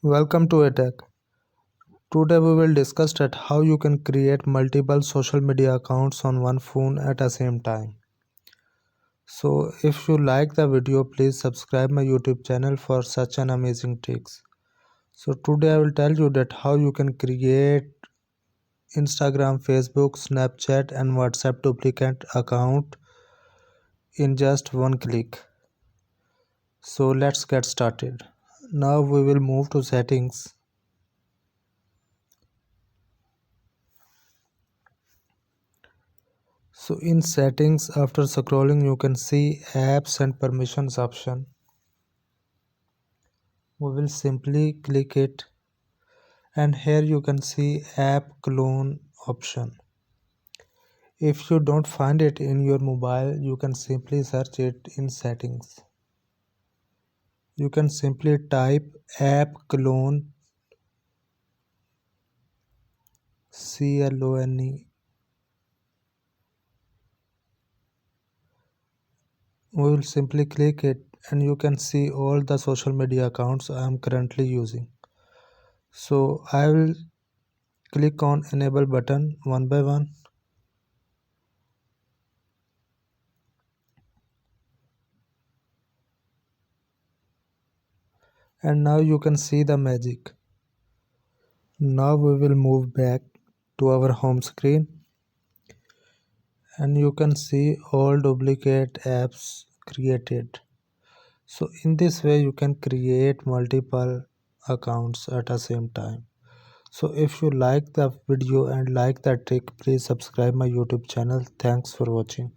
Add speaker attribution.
Speaker 1: Welcome to Attack. Today we will discuss that how you can create multiple social media accounts on one phone at the same time. So if you like the video, please subscribe my YouTube channel for such an amazing tricks. So today I will tell you that how you can create Instagram, Facebook, Snapchat and WhatsApp duplicate account in just one click. So let's get started. Now we will move to settings. So in settings, after scrolling, you can see apps and permissions option. We will simply click it, and here you can see app clone option. If you don't find it in your mobile, you can simply search it in settings. You can simply type app clone CLONE. We will simply click it and you can see all the social media accounts I am currently using. So I will click on enable button one by one. And now you can see the magic. Now we will move back to our home screen and you can see all duplicate apps created. So in this way you can create multiple accounts at the same time. So if you like the video and like the trick, please subscribe my YouTube channel. Thanks for watching.